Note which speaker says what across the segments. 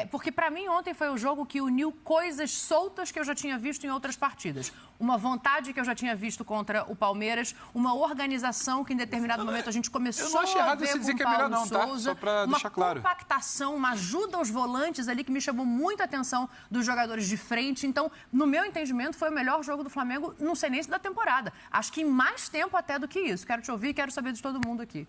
Speaker 1: Porque para mim ontem foi o jogo que uniu coisas soltas que eu já tinha visto em outras partidas. Uma vontade que eu já tinha visto contra o Palmeiras, uma organização que em determinado momento a gente começou a ver com o Paulo Souza,
Speaker 2: só para deixar claro.
Speaker 1: Uma compactação, uma ajuda aos volantes ali que me chamou muita atenção dos jogadores de frente. Então, no meu entendimento, foi o melhor jogo do Flamengo, não sei nem se da temporada. Acho que em mais tempo até do que isso. Quero te ouvir e quero saber de todo mundo aqui.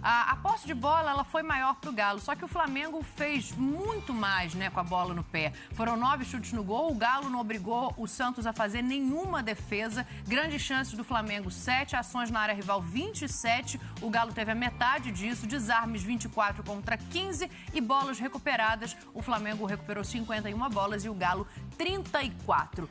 Speaker 1: A posse de bola ela foi maior para o Galo, só que o Flamengo fez muito mais, né, com a bola no pé. Foram 9 chutes no gol, o Galo não obrigou o Santos a fazer nenhuma defesa. Grandes chances do Flamengo, 7 ações na área rival, 27. O Galo teve a metade disso, desarmes 24 contra 15 e bolas recuperadas. O Flamengo recuperou 51 bolas e o Galo 34.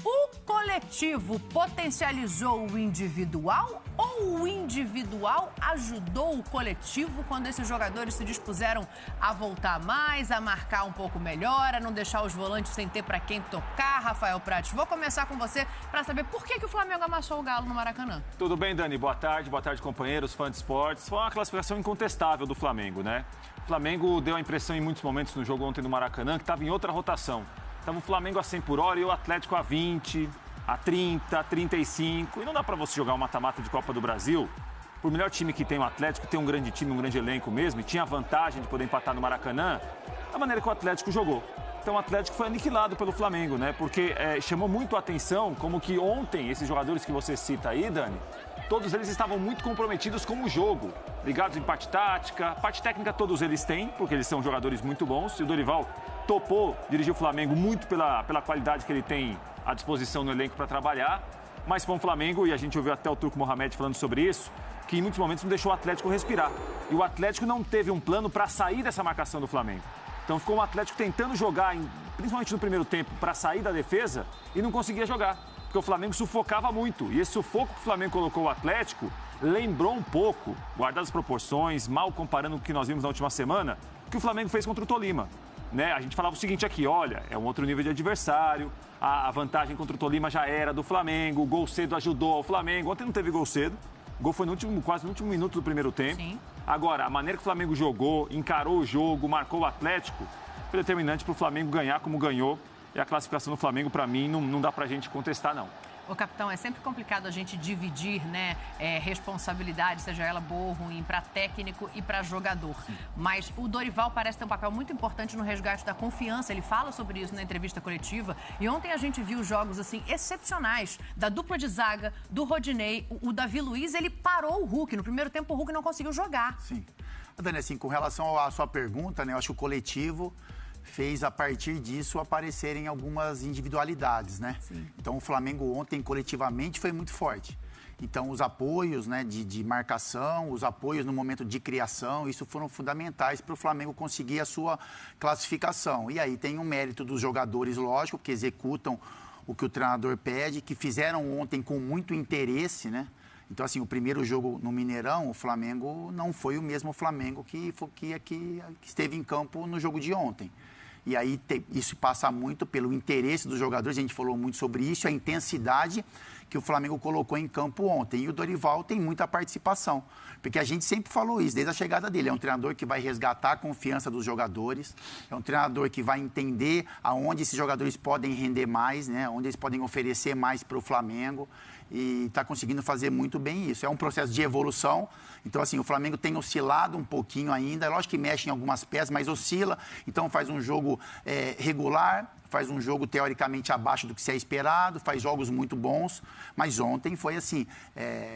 Speaker 1: O coletivo potencializou o individual ou o individual ajudou o coletivo quando esses jogadores se dispuseram a voltar mais, a marcar um pouco melhor, a não deixar os volantes sem ter para quem tocar? Rafael Prates, vou começar com você para saber por que o Flamengo amassou o Galo no Maracanã.
Speaker 3: Tudo bem, Dani? Boa tarde companheiros, fãs de esportes. Foi uma classificação incontestável do Flamengo, né? O Flamengo deu a impressão em muitos momentos no jogo ontem no Maracanã que estava em outra rotação. Estava o Flamengo a 100 por hora e o Atlético a 20, a 30, a 35. E não dá para você jogar um mata-mata de Copa do Brasil. Por melhor time que tem o Atlético, tem um grande time, um grande elenco mesmo, e tinha a vantagem de poder empatar no Maracanã, da maneira que o Atlético jogou. Então o Atlético foi aniquilado pelo Flamengo, né? Porque chamou muito a atenção como que ontem, esses jogadores que você cita aí, Dani, todos eles estavam muito comprometidos com o jogo, ligados em parte tática, parte técnica todos eles têm, porque eles são jogadores muito bons. E o Dorival topou dirigir o Flamengo muito pela qualidade que ele tem à disposição no elenco para trabalhar. Mas foi um Flamengo, e a gente ouviu até o Turco Mohamed falando sobre isso, que em muitos momentos não deixou o Atlético respirar. E o Atlético não teve um plano para sair dessa marcação do Flamengo. Então ficou o Atlético tentando jogar, principalmente no primeiro tempo, para sair da defesa e não conseguia jogar. Porque o Flamengo sufocava muito. E esse sufoco que o Flamengo colocou o Atlético lembrou um pouco, guardadas as proporções, mal comparando com o que nós vimos na última semana, o que o Flamengo fez contra o Tolima. Né? A gente falava o seguinte aqui, olha, é um outro nível de adversário, a vantagem contra o Tolima já era do Flamengo, o gol cedo ajudou ao Flamengo. Ontem não teve gol cedo, o gol foi quase no último minuto do primeiro tempo.
Speaker 1: Sim.
Speaker 3: Agora, a maneira que o Flamengo jogou, encarou o jogo, marcou o Atlético, foi determinante para o Flamengo ganhar como ganhou. E a classificação do Flamengo, para mim, não dá para a gente contestar, não.
Speaker 1: Ô, capitão, é sempre complicado a gente dividir, né, responsabilidade, seja ela boa ou ruim, para técnico e para jogador. Mas o Dorival parece ter um papel muito importante no resgate da confiança. Ele fala sobre isso na entrevista coletiva. E ontem a gente viu jogos, assim, excepcionais da dupla de zaga, do Rodinei. O Davi Luiz, ele parou o Hulk. No primeiro tempo, o Hulk não conseguiu jogar.
Speaker 4: Sim. Dani, assim, com relação à sua pergunta, né, eu acho que o coletivo fez, a partir disso, aparecerem algumas individualidades, né?
Speaker 1: Sim.
Speaker 4: Então, o Flamengo ontem, coletivamente, foi muito forte. Então, os apoios, né, de marcação, os apoios no momento de criação, isso foram fundamentais para o Flamengo conseguir a sua classificação. E aí tem o mérito dos jogadores, lógico, que executam o que o treinador pede, que fizeram ontem com muito interesse, né? Então, assim, o primeiro jogo no Mineirão, o Flamengo não foi o mesmo Flamengo que esteve em campo no jogo de ontem. E aí isso passa muito pelo interesse dos jogadores, a gente falou muito sobre isso, a intensidade que o Flamengo colocou em campo ontem. E o Dorival tem muita participação, porque a gente sempre falou isso, desde a chegada dele. É um treinador que vai resgatar a confiança dos jogadores, é um treinador que vai entender aonde esses jogadores podem render mais, né? Onde eles podem oferecer mais para o Flamengo. E está conseguindo fazer muito bem isso. É um processo de evolução. Então, assim, o Flamengo tem oscilado um pouquinho ainda. Lógico que mexe em algumas peças, mas oscila. Então, faz um jogo regular, faz um jogo teoricamente abaixo do que se é esperado, faz jogos muito bons. Mas ontem foi, assim,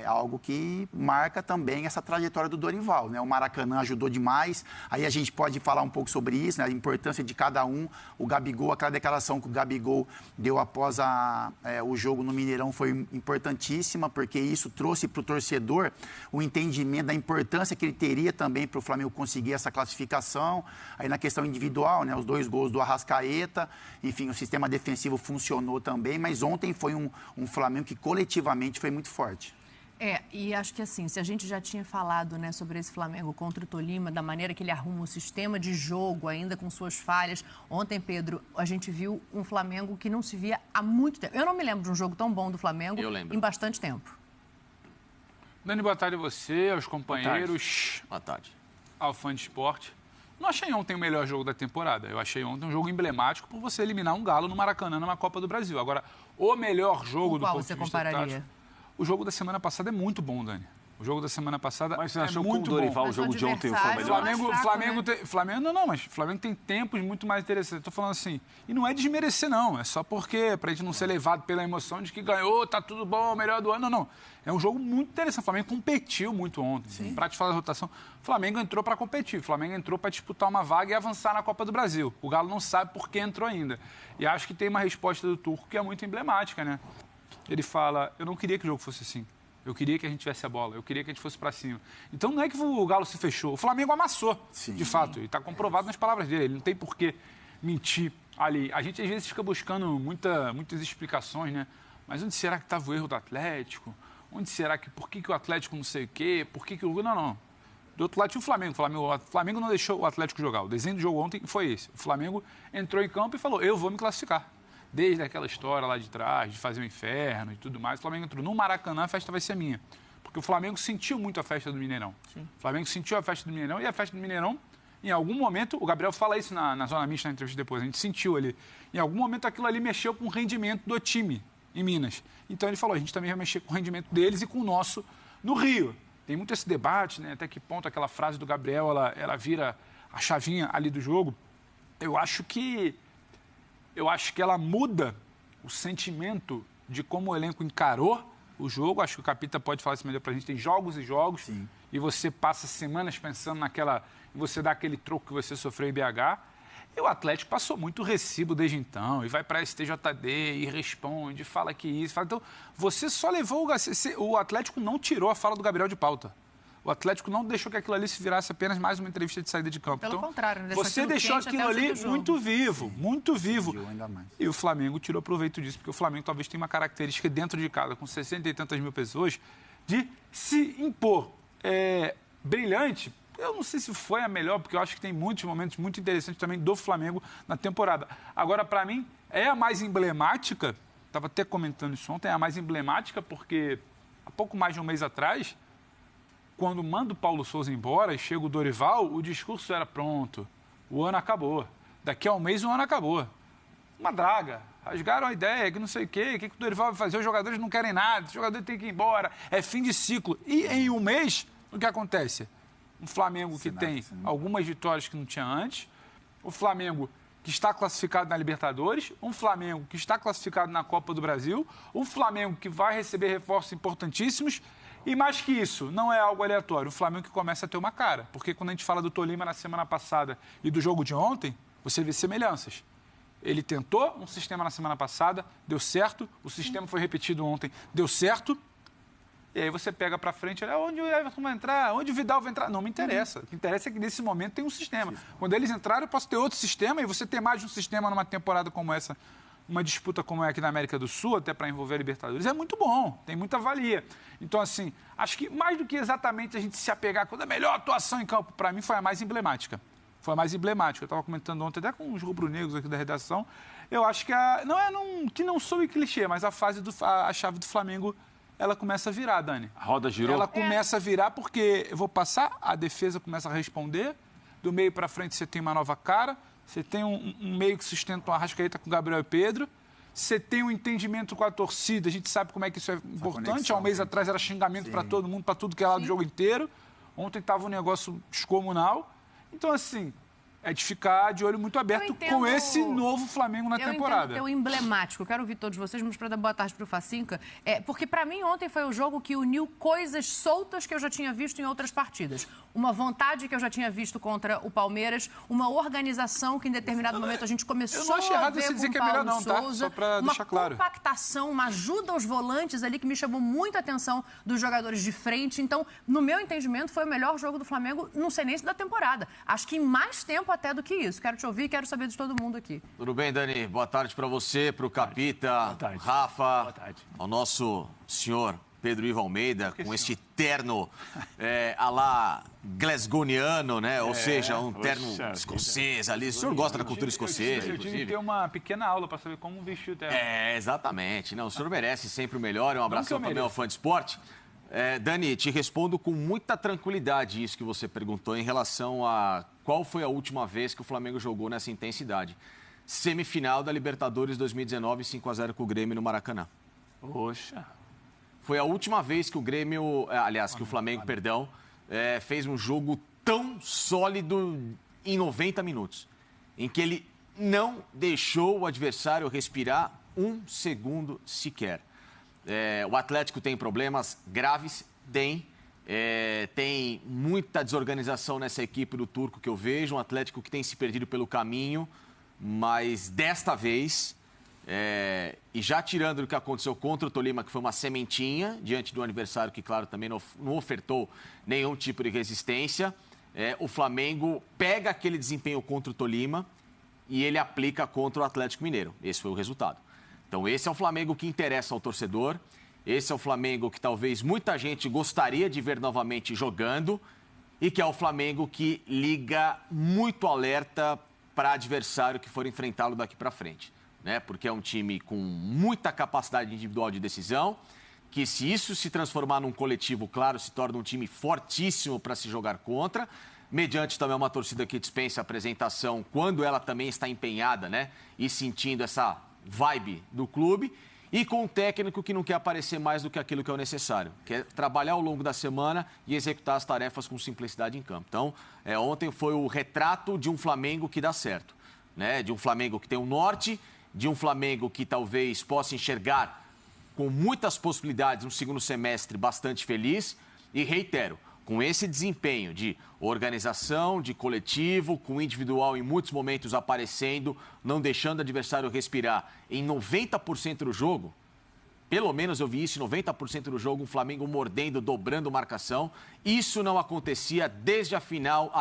Speaker 4: algo que marca também essa trajetória do Dorival, né? O Maracanã ajudou demais. Aí a gente pode falar um pouco sobre isso, né? A importância de cada um. O Gabigol, aquela declaração que o Gabigol deu após o jogo no Mineirão foi importantíssima, porque isso trouxe para o torcedor o entendimento da importância que ele teria também para o Flamengo conseguir essa classificação. Aí na questão individual, né? Os 2 gols do Arrascaeta, enfim, o sistema defensivo funcionou também, mas ontem foi um Flamengo que coletivamente foi muito forte.
Speaker 1: E acho que assim, se a gente já tinha falado, né, sobre esse Flamengo contra o Tolima, da maneira que ele arruma o sistema de jogo, ainda com suas falhas. Ontem, Pedro, a gente viu um Flamengo que não se via há muito tempo. Eu não me lembro de um jogo tão bom do Flamengo em bastante tempo.
Speaker 2: Dani, boa tarde a você, aos companheiros.
Speaker 5: Boa tarde.
Speaker 2: Ao fã de esporte. Não achei ontem o melhor jogo da temporada. Eu achei ontem um jogo emblemático por você eliminar um Galo no Maracanã, numa Copa do Brasil. Agora, o melhor jogo do ponto de vista tático... O jogo da semana passada é muito bom, Dani. O jogo da semana passada
Speaker 3: mas você achou
Speaker 2: muito
Speaker 3: que o Dorival,
Speaker 2: bom.
Speaker 3: O jogo de ontem foi melhor?
Speaker 2: Mas o Flamengo tem tempos muito mais interessantes. Estou falando assim, e não é desmerecer, não. É só porque, para a gente não ser levado pela emoção de que ganhou, tá tudo bom, melhor do ano. Não. É um jogo muito interessante. O Flamengo competiu muito ontem. Para te falar da rotação, o Flamengo entrou para competir. O Flamengo entrou para disputar uma vaga e avançar na Copa do Brasil. O Galo não sabe por que entrou ainda. E acho que tem uma resposta do Turco que é muito emblemática, né? Ele fala, eu não queria que o jogo fosse assim. Eu queria que a gente tivesse a bola, eu queria que a gente fosse para cima. Então não é que o Galo se fechou, o Flamengo amassou, de fato. E está comprovado nas palavras dele, ele não tem por que mentir ali. A gente às vezes fica buscando muitas explicações, né? Mas onde será que estava o erro do Atlético? Onde será que, por que o Atlético não sei o quê? Por que o... Não. Do outro lado tinha o Flamengo. O Flamengo não deixou o Atlético jogar. O desenho do jogo ontem foi esse. O Flamengo entrou em campo e falou, eu vou me classificar. Desde aquela história lá de trás, de fazer o inferno e tudo mais, o Flamengo entrou no Maracanã, a festa vai ser minha. Porque o Flamengo sentiu muito a festa do Mineirão. Sim. O Flamengo sentiu a festa do Mineirão e a festa do Mineirão, em algum momento, o Gabriel fala isso na Zona Mista, na entrevista depois, a gente sentiu ali. Em algum momento aquilo ali mexeu com o rendimento do time em Minas. Então ele falou, a gente também vai mexer com o rendimento deles e com o nosso no Rio. Tem muito esse debate, né? Até que ponto aquela frase do Gabriel, ela vira a chavinha ali do jogo. Eu acho que ela muda o sentimento de como o elenco encarou o jogo. Acho que o Capita pode falar isso melhor pra gente. Tem jogos e jogos. Sim. E você passa semanas pensando e você dá aquele troco que você sofreu em BH. E o Atlético passou muito recibo desde então. E vai para a STJD e responde, fala que isso. Fala... Então, você só levou... O Atlético não tirou a fala do Gabriel de pauta. O Atlético não deixou que aquilo ali se virasse apenas mais uma entrevista de saída de campo.
Speaker 1: Pelo contrário, né?
Speaker 2: Você deixou aquilo ali muito vivo, muito vivo. E o Flamengo tirou proveito disso, porque o Flamengo talvez tenha uma característica dentro de casa, com 60 e tantas mil pessoas, de se impor. Brilhante, eu não sei se foi a melhor, porque eu acho que tem muitos momentos muito interessantes também do Flamengo na temporada. Agora, para mim, é a mais emblemática, estava até comentando isso ontem, é a mais emblemática porque há pouco mais de um mês atrás... Quando manda o Paulo Souza embora e chega o Dorival, o discurso era pronto. O ano acabou. Daqui a um mês o ano acabou. Uma draga. Rasgaram a ideia que não sei o quê. O que o Dorival vai fazer? Os jogadores não querem nada. Os jogadores têm que ir embora. É fim de ciclo. E em um mês, o que acontece? Um Flamengo que tem algumas vitórias que não tinha antes. O Flamengo que está classificado na Libertadores. Um Flamengo que está classificado na Copa do Brasil. Um Flamengo que vai receber reforços importantíssimos. E mais que isso, não é algo aleatório. O Flamengo que começa a ter uma cara. Porque quando a gente fala do Tolima na semana passada e do jogo de ontem, você vê semelhanças. Ele tentou um sistema na semana passada, deu certo. O sistema foi repetido ontem, deu certo. E aí você pega pra frente, olha, onde o Everton vai entrar? Onde o Vidal vai entrar? Não me interessa. O que interessa é que nesse momento tem um sistema. Quando eles entrarem, eu posso ter outro sistema e você ter mais de um sistema numa temporada como essa. Uma disputa como é aqui na América do Sul, até para envolver a Libertadores, é muito bom, tem muita valia. Então, assim, acho que mais do que exatamente a gente se apegar com a melhor atuação em campo, para mim foi a mais emblemática. Foi a mais emblemática. Eu estava comentando ontem até com os rubro-negros aqui da redação. Eu acho que que não soube clichê, mas a chave do Flamengo, ela começa a virar, Dani.
Speaker 3: A roda girou?
Speaker 2: Ela começa a virar porque, eu vou passar, a defesa começa a responder, do meio para frente você tem uma nova cara. Você tem um meio que sustenta uma Arrascaeta com o Gabriel e Pedro. Você tem um entendimento com a torcida. A gente sabe como é que isso é importante. Há um mês atrás era xingamento para todo mundo, para tudo que é lá do jogo inteiro. Ontem estava um negócio descomunal. Então, assim, é de ficar de olho muito aberto com esse novo Flamengo na temporada.
Speaker 1: Eu entendo o emblemático. Eu quero ouvir todos vocês, mas para dar boa tarde para o Facinca. Porque, para mim, ontem foi o jogo que uniu coisas soltas que eu já tinha visto em outras partidas. Uma vontade que eu já tinha visto contra o Palmeiras, uma organização que em determinado momento a gente começou a ver. Eu não acho errado você dizer que é melhor não, tá?
Speaker 2: Só para deixar claro.
Speaker 1: Uma compactação, uma ajuda aos volantes ali que me chamou muita atenção dos jogadores de frente. Então, no meu entendimento, foi o melhor jogo do Flamengo, não sei nem se da temporada. Acho que em mais tempo até do que isso. Quero te ouvir e quero saber de todo mundo aqui.
Speaker 5: Tudo bem, Dani? Boa tarde para você, para o Capita, Rafa, ao nosso senhor Pedro Ivo Almeida, com este terno à la glasgoniano, né? Ou seja, um terno escocês ali. O senhor gosta da cultura escocesa,
Speaker 2: Eu tive que ter uma pequena aula para saber como vestir o terno.
Speaker 5: Exatamente. Não, o senhor merece sempre o melhor. Um abração também ao fã de esporte. Dani, te respondo com muita tranquilidade isso que você perguntou em relação a qual foi a última vez que o Flamengo jogou nessa intensidade. Semifinal da Libertadores 2019, 5-0 com o Grêmio no Maracanã.
Speaker 3: Poxa.
Speaker 5: Foi a última vez que o Grêmio, que o Flamengo, fez um jogo tão sólido em 90 minutos, em que ele não deixou o adversário respirar um segundo sequer. O Atlético tem problemas graves? Tem. Tem muita desorganização nessa equipe do Turco que eu vejo, um Atlético que tem se perdido pelo caminho, mas desta vez, e já tirando o que aconteceu contra o Tolima, que foi uma sementinha, diante do adversário que, claro, também não ofertou nenhum tipo de resistência, o Flamengo pega aquele desempenho contra o Tolima e ele aplica contra o Atlético Mineiro. Esse foi o resultado. Então, esse é o Flamengo que interessa ao torcedor, esse é o Flamengo que talvez muita gente gostaria de ver novamente jogando e que é o Flamengo que liga muito alerta para adversário que for enfrentá-lo daqui para frente, né? Porque é um time com muita capacidade individual de decisão, que se isso se transformar num coletivo, claro, se torna um time fortíssimo para se jogar contra, mediante também uma torcida que dispensa a apresentação quando ela também está empenhada, né? E sentindo essa vibe do clube, e com um técnico que não quer aparecer mais do que aquilo que é o necessário, que é trabalhar ao longo da semana e executar as tarefas com simplicidade em campo. Então, ontem foi o retrato de um Flamengo que dá certo, né? De um Flamengo que tem um norte, de um Flamengo que talvez possa enxergar com muitas possibilidades um segundo semestre bastante feliz, e reitero, com esse desempenho de organização, de coletivo, com o individual em muitos momentos aparecendo, não deixando o adversário respirar em 90% do jogo, pelo menos eu vi isso em 90% do jogo, um Flamengo mordendo, dobrando marcação. Isso não acontecia desde a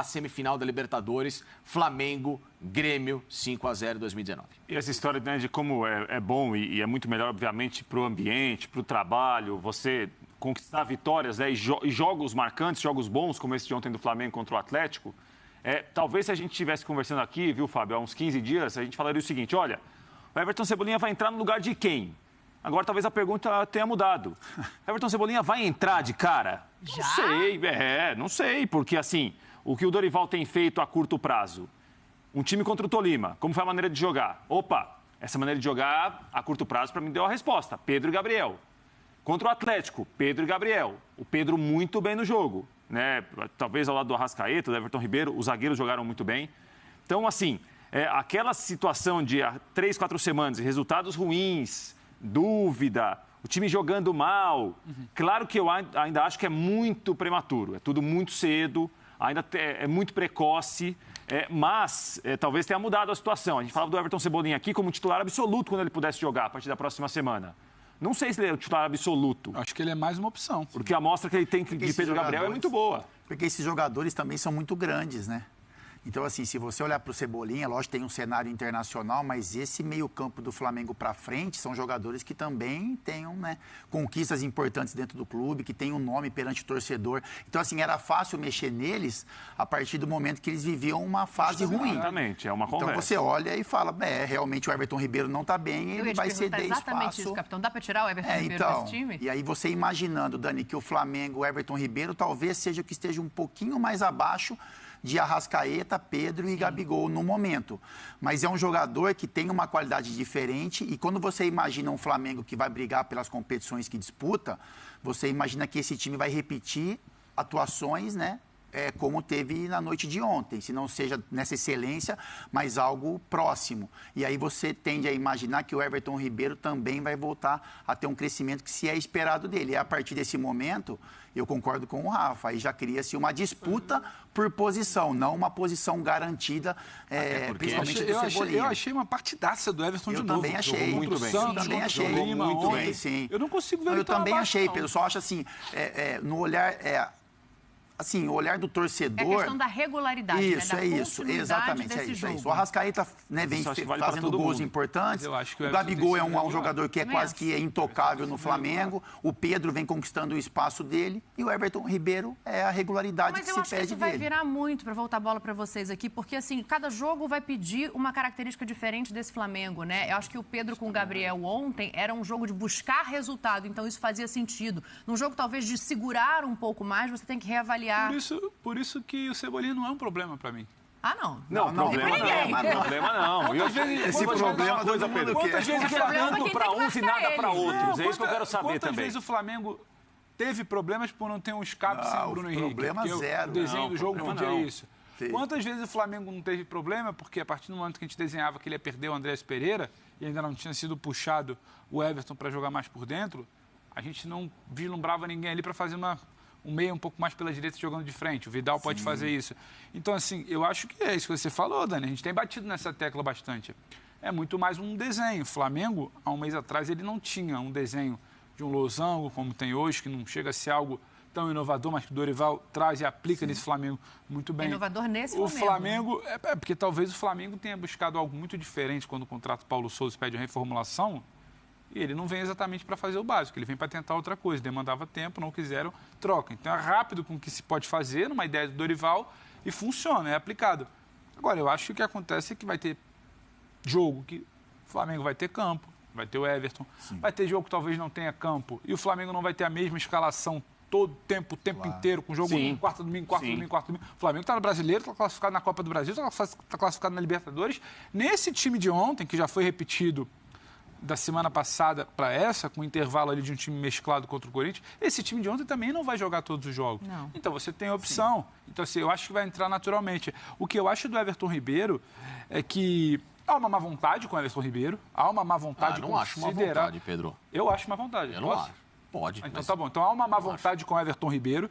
Speaker 5: semifinal da Libertadores, Flamengo, Grêmio, 5-0 2019.
Speaker 3: E essa história, né, de como é bom e é muito melhor, obviamente, para o ambiente, para o trabalho, você conquistar vitórias, né, e jogos marcantes, jogos bons, como esse de ontem do Flamengo contra o Atlético. Talvez se a gente estivesse conversando aqui, viu, Fábio, há uns 15 dias, a gente falaria o seguinte: olha, o Everton Cebolinha vai entrar no lugar de quem? Agora talvez a pergunta tenha mudado. Everton Cebolinha vai entrar de cara? Já? Não sei, não sei, porque assim, o que o Dorival tem feito a curto prazo, um time contra o Tolima, como foi a maneira de jogar? Opa, essa maneira de jogar a curto prazo para mim deu a resposta, Pedro e Gabriel. Contra o Atlético, Pedro e Gabriel. O Pedro muito bem no jogo, né? Talvez ao lado do Arrascaeta, do Everton Ribeiro, os zagueiros jogaram muito bem. Então, assim, aquela situação de 3, 4 semanas, resultados ruins, dúvida, o time jogando mal. Claro que eu ainda acho que é muito prematuro, é tudo muito cedo, ainda é muito precoce, mas talvez tenha mudado a situação. A gente falava do Everton Cebolinha aqui como titular absoluto quando ele pudesse jogar a partir da próxima semana. Não sei se ele é o titular absoluto.
Speaker 2: Acho que ele é mais uma opção.
Speaker 3: Porque a amostra que ele tem de Pedro Gabriel é muito boa.
Speaker 4: Porque esses jogadores também são muito grandes, né? Então, assim, se você olhar para o Cebolinha, lógico, tem um cenário internacional, mas esse meio-campo do Flamengo para frente são jogadores que também tenham, né, conquistas importantes dentro do clube, que têm um nome perante o torcedor. Então, assim, era fácil mexer neles a partir do momento que eles viviam uma fase ruim.
Speaker 3: Exatamente, é uma conversa.
Speaker 4: Então, você olha e fala, realmente o Everton Ribeiro não está bem, ele vai ceder espaço.
Speaker 1: Exatamente isso, capitão. Dá para tirar o Everton Ribeiro desse time?
Speaker 4: E aí você imaginando, Dani, que o Flamengo, o Everton Ribeiro, talvez seja o que esteja um pouquinho mais abaixo de Arrascaeta, Pedro e Gabigol no momento. Mas é um jogador que tem uma qualidade diferente e quando você imagina um Flamengo que vai brigar pelas competições que disputa, você imagina que esse time vai repetir atuações, né? Como teve na noite de ontem, se não seja nessa excelência, mas algo próximo. E aí você tende a imaginar que o Everton Ribeiro também vai voltar a ter um crescimento que se é esperado dele. E a partir desse momento, eu concordo com o Rafa, aí já cria-se uma disputa por posição, não uma posição garantida, principalmente do Cebolinha.
Speaker 2: Eu achei uma partidaça do Everton de novo.
Speaker 4: Eu também achei.
Speaker 2: Muito bem. Eu
Speaker 4: também achei.
Speaker 2: Muito bem.
Speaker 4: Sim.
Speaker 2: Eu não consigo ver ele
Speaker 4: Eu também achei, Pedro. Só acho assim, no olhar... assim, o olhar do torcedor...
Speaker 1: É a questão da regularidade,
Speaker 4: isso,
Speaker 1: né? Da
Speaker 4: exatamente, é isso. O Arrascaeta, né, vem fazendo gols importantes.
Speaker 2: Eu acho que
Speaker 4: o Gabigol é um jogador que é quase que intocável no Flamengo. O Pedro vem conquistando o espaço dele. E o Everton Ribeiro é a regularidade que se pede dele.
Speaker 1: Mas eu acho que isso vai virar muito, para voltar a bola para vocês aqui, porque, assim, cada jogo vai pedir uma característica diferente desse Flamengo, né? Eu acho que o Pedro com o Gabriel ontem era um jogo de buscar resultado, então isso fazia sentido. Num jogo, talvez, de segurar um pouco mais, você tem que reavaliar.
Speaker 2: Por isso que o Cebolinha não é um problema para mim.
Speaker 1: Ah, não.
Speaker 3: Problema não.
Speaker 4: Esse problema
Speaker 3: coisa, Pedro.
Speaker 2: Quantas vezes
Speaker 3: o Flamengo para uns e nada para outros? É isso que eu quero saber também.
Speaker 2: Quantas vezes o Flamengo teve problemas por não ter um escape sem o Bruno Henrique?
Speaker 4: Problema zero.
Speaker 2: O desenho do jogo podia isso.
Speaker 4: Sim.
Speaker 2: Quantas vezes o Flamengo não teve problema porque a partir do momento que a gente desenhava que ele ia perder o Andrés Pereira e ainda não tinha sido puxado o Everton para jogar mais por dentro, a gente não vislumbrava ninguém ali para fazer um meio um pouco mais pela direita jogando de frente. O Vidal pode fazer isso. Então, assim, eu acho que é isso que você falou, Dani. A gente tem batido nessa tecla bastante. É muito mais um desenho. O Flamengo, há um mês atrás, ele não tinha um desenho de um losango, como tem hoje, que não chega a ser algo tão inovador, mas que o Dorival traz e aplica nesse Flamengo muito bem.
Speaker 1: Inovador nesse
Speaker 2: o Flamengo, porque talvez o Flamengo tenha buscado algo muito diferente quando contrata o Paulo Sousa e pede uma reformulação. E ele não vem exatamente para fazer o básico, ele vem para tentar outra coisa. Demandava tempo, não quiseram, troca. Então é rápido com o que se pode fazer, numa ideia do Dorival, e funciona, é aplicado. Agora, eu acho que o que acontece é que vai ter jogo que o Flamengo vai ter campo, vai ter o Everton, vai ter jogo que talvez não tenha campo, e o Flamengo não vai ter a mesma escalação todo o tempo inteiro, com jogo quarta, domingo. O Flamengo está no Brasileiro, está classificado na Copa do Brasil, está classificado na Libertadores. Nesse time de ontem, que já foi repetido da semana passada para essa, com o intervalo ali de um time mesclado contra o Corinthians, esse time de ontem também não vai jogar todos os jogos.
Speaker 1: Não.
Speaker 2: Então você tem a opção. Sim. Então, assim, eu acho que vai entrar naturalmente. O que eu acho do Everton Ribeiro é que há uma má vontade com o Everton Ribeiro, há uma má vontade
Speaker 5: não acho má vontade, Pedro.
Speaker 2: Eu acho má vontade.
Speaker 5: Eu não acho. Pode.
Speaker 2: Então tá bom. Então há uma má vontade com o Everton Ribeiro.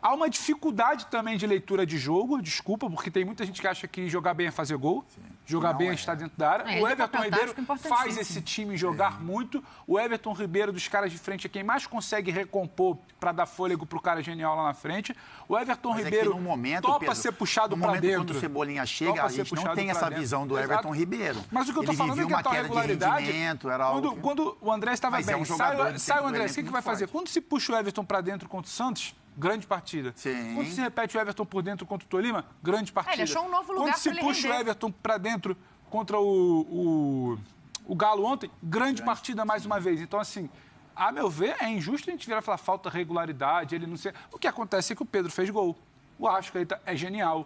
Speaker 2: Há uma dificuldade também de leitura de jogo, desculpa, porque tem muita gente que acha que jogar bem é fazer gol, jogar bem é estar dentro da área. O Everton Ribeiro faz esse time jogar muito. O Everton Ribeiro, dos caras de frente, é quem mais consegue recompor para dar fôlego para o cara genial lá na frente. O Everton Ribeiro topa ser puxado para dentro.
Speaker 4: Quando o Cebolinha chega, a gente não tem essa visão do Everton Ribeiro.
Speaker 2: Mas o que eu estou falando é que a tua regularidade... Quando o André estava bem, sai o André, o que vai fazer? Quando se puxa o Everton para dentro contra o Santos... Grande partida.
Speaker 4: Sim.
Speaker 2: Quando se repete o Everton por dentro contra o Tolima, grande partida.
Speaker 1: Ele achou um novo lugar.
Speaker 2: Quando se puxa o Everton para dentro contra o Galo ontem, grande partida mais uma vez. Então, assim, a meu ver, é injusto a gente virar e falar falta regularidade, ele não sei. O que acontece é que o Pedro fez gol. O Arrascaeta é genial.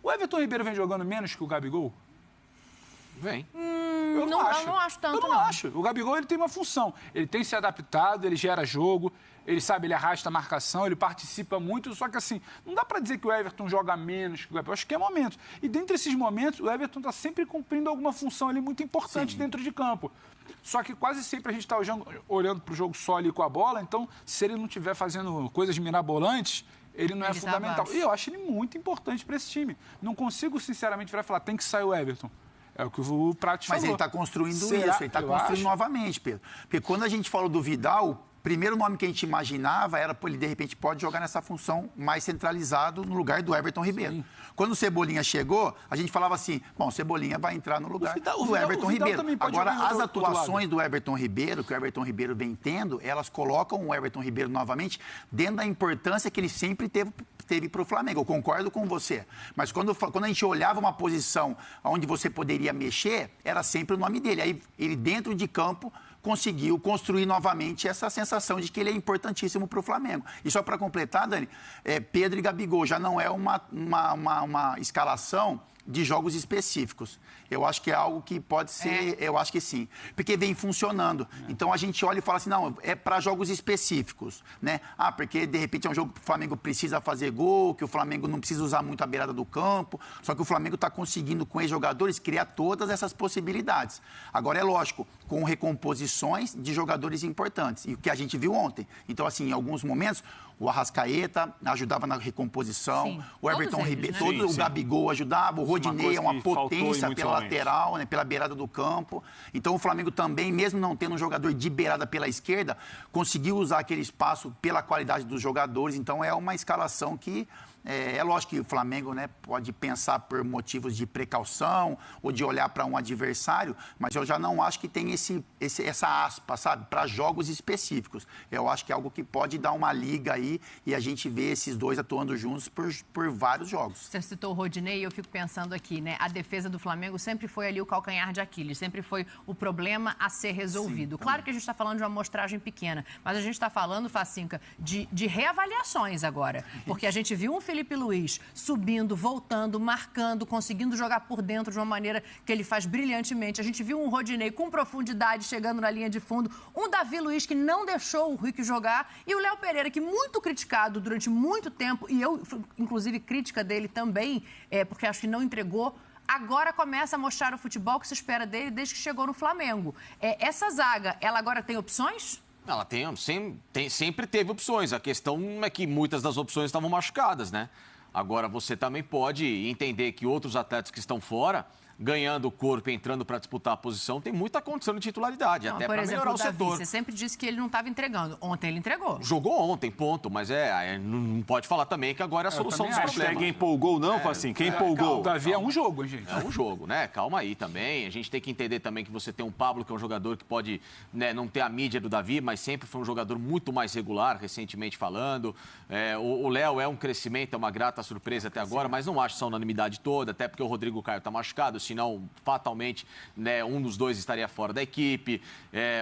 Speaker 2: O Everton Ribeiro vem jogando menos que o Gabigol?
Speaker 5: Vem.
Speaker 2: Eu não
Speaker 1: acho tanto,
Speaker 2: Eu não acho. O Gabigol, ele tem uma função. Ele tem se adaptado, ele gera jogo, ele sabe, ele arrasta a marcação, ele participa muito, só que assim, não dá para dizer que o Everton joga menos que o Gabigol. Acho que é momento. E dentre esses momentos, o Everton está sempre cumprindo alguma função ali muito importante dentro de campo. Só que quase sempre a gente está olhando para o jogo só ali com a bola, então se ele não estiver fazendo coisas mirabolantes, ele não é fundamental. E eu acho ele muito importante para esse time. Não consigo, sinceramente, virar e falar, tem que sair o Everton. É o que o Prat falou.
Speaker 4: Mas ele está construindo isso, ele está construindo novamente, Pedro. Porque quando a gente falou do Vidal, o primeiro nome que a gente imaginava era, ele de repente pode jogar nessa função mais centralizado no lugar do Everton Ribeiro. Sim. Quando o Cebolinha chegou, a gente falava assim, bom, o Cebolinha vai entrar no lugar do Everton Ribeiro. Agora, as atuações do Everton Ribeiro, que o Everton Ribeiro vem tendo, elas colocam o Everton Ribeiro novamente dentro da importância que ele sempre teve para o Flamengo. Eu concordo com você. Mas quando a gente olhava uma posição onde você poderia mexer, era sempre o nome dele. Aí ele, dentro de campo, conseguiu construir novamente essa sensação de que ele é importantíssimo para o Flamengo. E só para completar, Dani, Pedro e Gabigol já não é uma escalação de jogos específicos. Eu acho que é algo que pode ser, eu acho que sim, porque vem funcionando. Então a gente olha e fala assim, não, é para jogos específicos, né? Ah, porque de repente é um jogo que o Flamengo precisa fazer gol, que o Flamengo não precisa usar muito a beirada do campo, só que o Flamengo está conseguindo com os jogadores criar todas essas possibilidades. Agora é lógico, com recomposições de jogadores importantes, e o que a gente viu ontem. Então assim, em alguns momentos o Arrascaeta ajudava na recomposição, o Everton Ribeiro, o Gabigol ajudava, o Rodinei é uma potência pela lateral, né, pela beirada do campo. Então o Flamengo também, mesmo não tendo um jogador de beirada pela esquerda, conseguiu usar aquele espaço pela qualidade dos jogadores. Então é uma escalação que... É lógico que o Flamengo, né, pode pensar por motivos de precaução ou de olhar para um adversário, mas eu já não acho que tem essa aspa, sabe, para jogos específicos. Eu acho que é algo que pode dar uma liga aí e a gente vê esses dois atuando juntos por vários jogos.
Speaker 1: Você citou o Rodinei e eu fico pensando aqui, né? A defesa do Flamengo sempre foi ali o calcanhar de Aquiles, sempre foi o problema a ser resolvido. Sim, claro que a gente está falando de uma amostragem pequena, mas a gente está falando, Facinca, de reavaliações agora, porque a gente viu um Felipe Luiz subindo, voltando, marcando, conseguindo jogar por dentro de uma maneira que ele faz brilhantemente. A gente viu um Rodinei com profundidade chegando na linha de fundo, um Davi Luiz que não deixou o Hulk jogar e o Léo Pereira que muito criticado durante muito tempo, e eu, inclusive, crítica dele também, porque acho que não entregou, agora começa a mostrar o futebol que se espera dele desde que chegou no Flamengo. Essa zaga, ela agora tem opções?
Speaker 5: Ela sempre teve opções. A questão é que muitas das opções estavam machucadas, né? Agora, você também pode entender que outros atletas que estão fora, ganhando o corpo e entrando para disputar a posição, tem muita condição de titularidade, até para melhorar o setor.
Speaker 1: Você sempre disse que ele não estava entregando. Ontem ele entregou.
Speaker 5: Jogou ontem, ponto. Mas não pode falar também que agora é a solução dos problemas.
Speaker 3: Quem empolgou não, assim, quem empolgou?
Speaker 2: O Davi é um jogo, hein, gente?
Speaker 5: É um jogo, né? Calma aí também. A gente tem que entender também que você tem um Pablo, que é um jogador que pode, né, não ter a mídia do Davi, mas sempre foi um jogador muito mais regular, recentemente falando. O Léo é um crescimento, é uma grata surpresa até agora, mas não acho essa unanimidade toda, até porque o Rodrigo Caio está machucado, senão fatalmente, né, um dos dois estaria fora da equipe.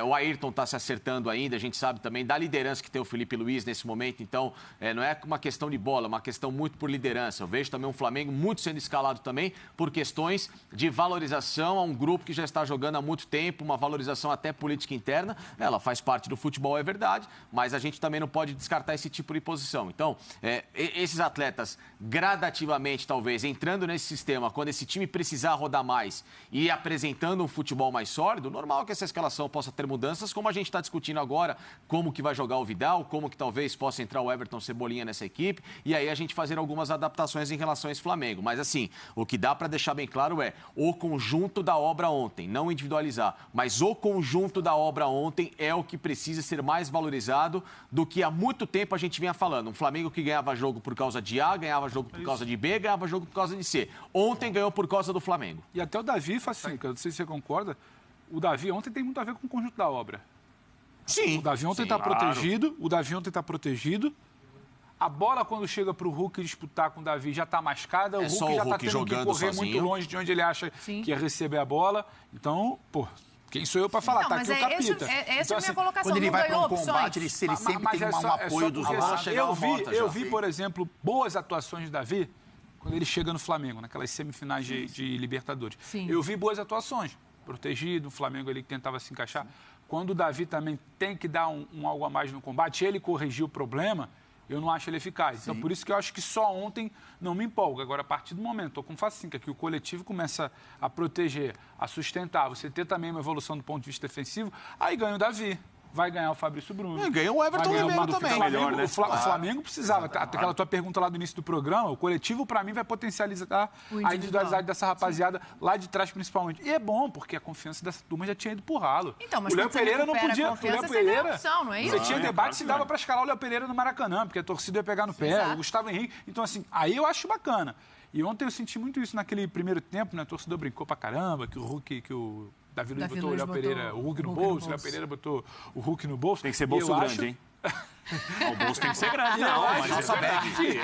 Speaker 5: O Ayrton está se acertando ainda, a gente sabe também da liderança que tem o Felipe Luiz nesse momento, então não é uma questão de bola, é uma questão muito por liderança. Eu vejo também um Flamengo muito sendo escalado também por questões de valorização a um grupo que já está jogando há muito tempo, uma valorização até política interna. Ela faz parte do futebol, é verdade, mas a gente também não pode descartar esse tipo de posição. Então, esses atletas gradativamente, talvez, entrando nesse sistema, quando esse time precisar rodar mais e apresentando um futebol mais sólido, normal que essa escalação possa ter mudanças, como a gente está discutindo agora, como que vai jogar o Vidal, como que talvez possa entrar o Everton Cebolinha nessa equipe, e aí a gente fazer algumas adaptações em relação a esse Flamengo. Mas assim, o que dá para deixar bem claro é o conjunto da obra ontem, não individualizar, mas o conjunto da obra ontem é o que precisa ser mais valorizado do que há muito tempo a gente vinha falando. Um Flamengo que ganhava jogo por causa de A, ganhava jogo por causa de B, ganhava jogo por causa de C. Ontem ganhou por causa do Flamengo.
Speaker 2: E até o Davi, Facinca, não sei se você concorda, o Davi ontem tem muito a ver com o conjunto da obra.
Speaker 5: Sim.
Speaker 2: O Davi ontem está protegido, o Davi ontem está protegido. A bola, quando chega para o Hulk disputar com o Davi, já está mascada. O Hulk já está tendo que correr muito longe de onde ele acha que ia receber a bola. Então, quem sou eu para falar?
Speaker 1: Não,
Speaker 2: tá aqui o capita.
Speaker 1: Essa é a minha colocação.
Speaker 4: Quando ele
Speaker 1: não
Speaker 4: vai para um
Speaker 1: opções.
Speaker 4: combate, ele sempre tem um apoio dos lados.
Speaker 2: Eu vi, por exemplo, boas atuações do Davi quando ele chega no Flamengo, naquelas semifinais de Libertadores.
Speaker 1: Sim.
Speaker 2: Eu vi boas atuações. Protegido, o Flamengo ali que tentava se encaixar. Quando o Davi também tem que dar um algo a mais no combate, ele corrigiu o problema, eu não acho ele eficaz. Sim. Então, por isso que eu acho que só ontem não me empolga. Agora, a partir do momento, estou com Facinca, que o coletivo começa a proteger, a sustentar, você ter também uma evolução do ponto de vista defensivo, aí ganha o Davi. Vai ganhar o Fabrício Bruno.
Speaker 5: Ganha o Everton Ribeiro também.
Speaker 2: O Flamengo precisava. Aquela tua pergunta lá do início do programa, o coletivo, para mim, vai potencializar a individualidade dessa rapaziada lá de trás, principalmente. E é bom, porque a confiança dessa turma já tinha ido pro ralo.
Speaker 1: Então, mas
Speaker 2: o Léo Pereira não podia. O Léo Pereira.
Speaker 1: Opção, não é isso?
Speaker 2: Você tinha debate se dava para escalar o Léo Pereira no Maracanã, porque a torcida ia pegar no pé,
Speaker 1: Exato.
Speaker 2: o Gustavo Henrique. Então, assim, aí eu acho bacana. E ontem eu senti muito isso naquele primeiro tempo, né? A torcida brincou pra caramba, que o Hulk, que o Davi Luiz botou o Léo Pereira, o Hulk no bolso, o Léo Pereira botou o Hulk no bolso.
Speaker 3: Tem que ser bolso grande, hein? O bolso tem que ser grande.
Speaker 5: Não, mas calça bag.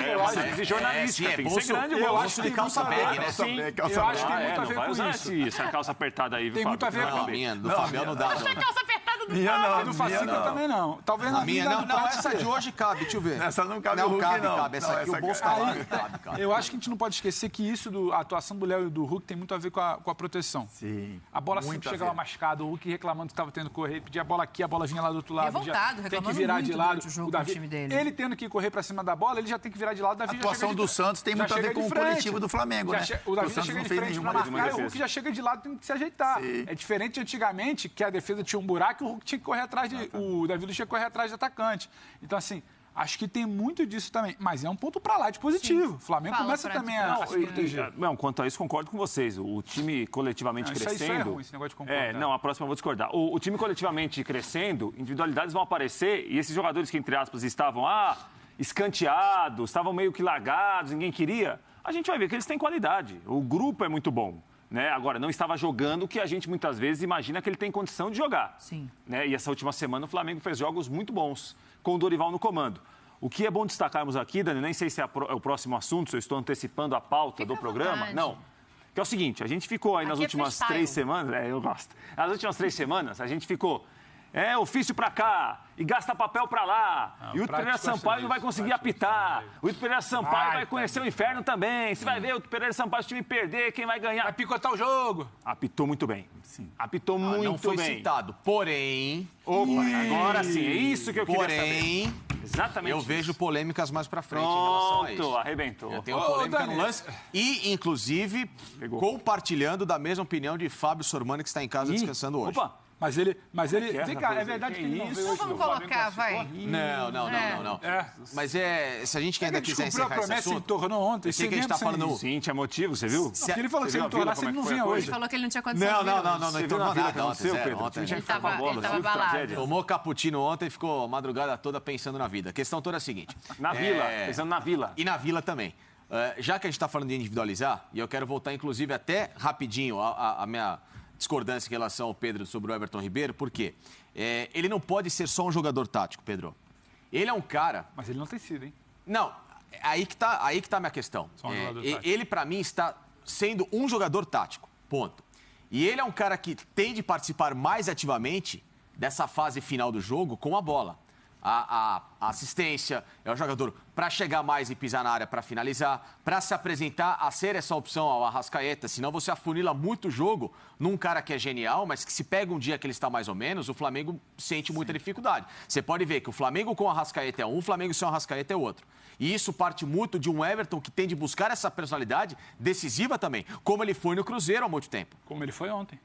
Speaker 3: É jornalística, tem que ser grande.
Speaker 5: Eu acho que calça bag, né?
Speaker 2: Sim, eu acho que tem muito a ver com isso.
Speaker 3: Essa calça apertada aí,
Speaker 2: Tem muito a ver com
Speaker 5: a minha, do Fabiano não dá.
Speaker 1: Essa calça apertada do
Speaker 2: Fábio. Do Facinca também não. Talvez na
Speaker 5: minha não, essa de hoje cabe, deixa eu ver.
Speaker 4: Essa não cabe o Hulk, não.
Speaker 5: Cabe, essa aqui o bolso tá lá, cabe.
Speaker 2: Eu acho que a gente não pode esquecer que isso, a atuação do Léo e do Hulk tem muito a ver com a proteção.
Speaker 4: Sim.
Speaker 2: A bola sempre chegava mascada, o Hulk reclamando que estava tendo que correr, pedia a bola aqui, a bola vinha lá do outro lado.
Speaker 1: Revoltado,
Speaker 2: tem que virar de lado.
Speaker 1: O Davi, time dele.
Speaker 2: Ele tendo que correr para cima da bola, ele já tem que virar de lado.
Speaker 4: A atuação do Santos tem muito a ver com o coletivo do Flamengo, né?
Speaker 2: O Davi já chega de frente para marcar e o Hulk já chega de lado, tem que se ajeitar. Sim. É diferente de antigamente, que a defesa tinha um buraco e o Hulk tinha que correr atrás o Davi Luiz tinha que correr atrás do atacante. Então, assim, Acho que tem muito disso também, mas é um ponto para lá de positivo. O Flamengo
Speaker 1: Fala,
Speaker 2: começa
Speaker 1: Fred.
Speaker 2: também a se proteger.
Speaker 3: Não, quanto a isso, concordo com vocês. O time coletivamente
Speaker 2: Não, isso
Speaker 3: crescendo...
Speaker 2: aí é ruim, esse negócio de concordar.
Speaker 3: não, a próxima eu vou discordar. O time coletivamente crescendo, individualidades vão aparecer e esses jogadores que, entre aspas, estavam escanteados, estavam meio que largados, ninguém queria, a gente vai ver que eles têm qualidade. O grupo é muito bom. Né? Agora, não estava jogando o que a gente muitas vezes imagina que ele tem condição de jogar.
Speaker 1: Sim.
Speaker 3: Né? E essa última semana o Flamengo fez jogos muito bons, com o Dorival no comando. O que é bom destacarmos aqui, Dani, nem sei se é o próximo assunto, se eu estou antecipando a pauta do programa.
Speaker 1: Vontade.
Speaker 3: Não. Que é o seguinte, a gente ficou aí nas
Speaker 1: Aqui é
Speaker 3: últimas
Speaker 1: freestyle.
Speaker 3: 3 semanas... eu gosto. Nas últimas 3 semanas, a gente ficou... ofício pra cá e gasta papel pra lá. E o Pereira Sampaio não vai conseguir apitar. O Pereira Sampaio vai conhecer o inferno também. Você vai ver o Pereira Sampaio, se o time perder, quem vai ganhar?
Speaker 2: Vai picotar o jogo.
Speaker 3: Apitou muito bem. Sim. Apitou muito bem.
Speaker 5: Não foi citado. Porém...
Speaker 3: Opa, agora sim, é isso que eu queria saber.
Speaker 5: Porém...
Speaker 3: Exatamente
Speaker 5: Eu
Speaker 3: isso.
Speaker 5: vejo polêmicas mais pra frente em relação a isso.
Speaker 3: Pronto, arrebentou.
Speaker 5: Eu tenho polêmica
Speaker 2: Dani,
Speaker 5: no lance. E, inclusive, compartilhando da mesma opinião de Fábio Sormani, que está em casa descansando hoje.
Speaker 3: Opa,
Speaker 2: Mas ele...
Speaker 3: é,
Speaker 2: Vem cá, é
Speaker 3: rapaz,
Speaker 2: verdade que ele não
Speaker 3: isso?
Speaker 2: veio hoje.
Speaker 1: Vamos
Speaker 2: O Flamengo
Speaker 1: colocar, vai.
Speaker 2: classificou?
Speaker 5: Não. Mas se a gente ainda
Speaker 2: Ele
Speaker 5: quiser
Speaker 2: descumpriu a
Speaker 5: encerrar esse
Speaker 2: promessa e
Speaker 5: assunto...
Speaker 2: tornou ontem.
Speaker 5: Eu sei que a gente tá falando...
Speaker 3: Sim, tinha motivo, você viu?
Speaker 2: Porque ele falou que se ele
Speaker 3: Você viu a Vila,
Speaker 2: tornasse, ele não
Speaker 3: como é que foi
Speaker 2: vinha
Speaker 3: a
Speaker 2: hoje.
Speaker 1: Ele falou que ele não tinha condição de vir
Speaker 5: Não
Speaker 1: hoje.
Speaker 3: Você viu
Speaker 5: tornou
Speaker 3: na Vila
Speaker 5: nada
Speaker 3: que aconteceu,
Speaker 5: ontem,
Speaker 3: Pedro?
Speaker 5: zero,
Speaker 3: O time tinha que
Speaker 1: Ele
Speaker 3: ficar com a
Speaker 1: tava-
Speaker 3: bola.
Speaker 1: ele tava
Speaker 3: Você viu que
Speaker 1: abalado.
Speaker 3: tragédia?
Speaker 5: Tomou cappuccino ontem e ficou a madrugada toda pensando na vida. A questão toda é a seguinte...
Speaker 3: Na Vila, pensando na Vila.
Speaker 5: E na Vila também. Já que a gente está falando de individualizar, e eu quero voltar, inclusive, até rapidinho a minha discordância em relação ao Pedro sobre o Everton Ribeiro, porque ele não pode ser só um jogador tático, Pedro. Ele é um cara...
Speaker 2: Mas ele não tem sido, hein?
Speaker 5: Não, aí que tá a minha questão.
Speaker 2: Só um jogador tático.
Speaker 5: Ele, para mim, está sendo um jogador tático, ponto. E ele é um cara que tem de participar mais ativamente dessa fase final do jogo com a bola. A assistência, é o jogador para chegar mais e pisar na área para finalizar, para se apresentar a ser essa opção ao Arrascaeta, senão você afunila muito o jogo num cara que é genial, mas que se pega um dia que ele está mais ou menos, o Flamengo sente muita dificuldade. Você pode ver que o Flamengo com o Arrascaeta é um, o Flamengo sem o Arrascaeta é outro. E isso parte muito de um Everton que tem de buscar essa personalidade decisiva também, como ele foi no Cruzeiro há muito tempo.
Speaker 2: Como ele foi ontem.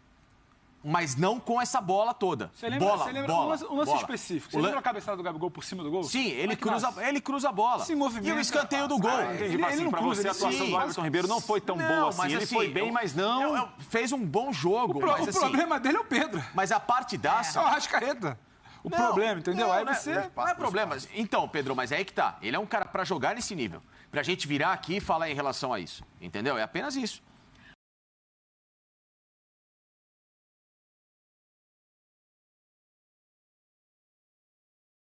Speaker 5: Mas não com essa bola toda.
Speaker 2: Você lembra,
Speaker 5: bola,
Speaker 2: um lance
Speaker 5: bola.
Speaker 2: específico? Você lembra a cabeçada do Gabigol por cima do gol?
Speaker 5: Sim,
Speaker 2: Como é que nasce?
Speaker 5: ele cruza a bola.
Speaker 2: Se movimenta.
Speaker 5: E o escanteio do gol.
Speaker 3: Entendi,
Speaker 2: Ele
Speaker 3: assim,
Speaker 2: não
Speaker 3: pra
Speaker 2: cruza,
Speaker 3: você a
Speaker 2: ele
Speaker 3: atuação
Speaker 2: sim.
Speaker 3: do Everton Ribeiro não foi tão boa assim. Ele foi bem, mas não...
Speaker 5: Fez um bom jogo, mas
Speaker 2: O
Speaker 5: assim...
Speaker 2: problema dele é o Pedro.
Speaker 5: Mas a partidaça...
Speaker 2: É o Arrascaeta. O problema, entendeu?
Speaker 5: Não,
Speaker 2: Aí
Speaker 5: não é-
Speaker 2: você...
Speaker 5: Não é problema. Então, Pedro, mas é aí que tá. Ele é um cara pra jogar nesse nível. Pra gente virar aqui e falar em relação a isso. Entendeu? É apenas isso.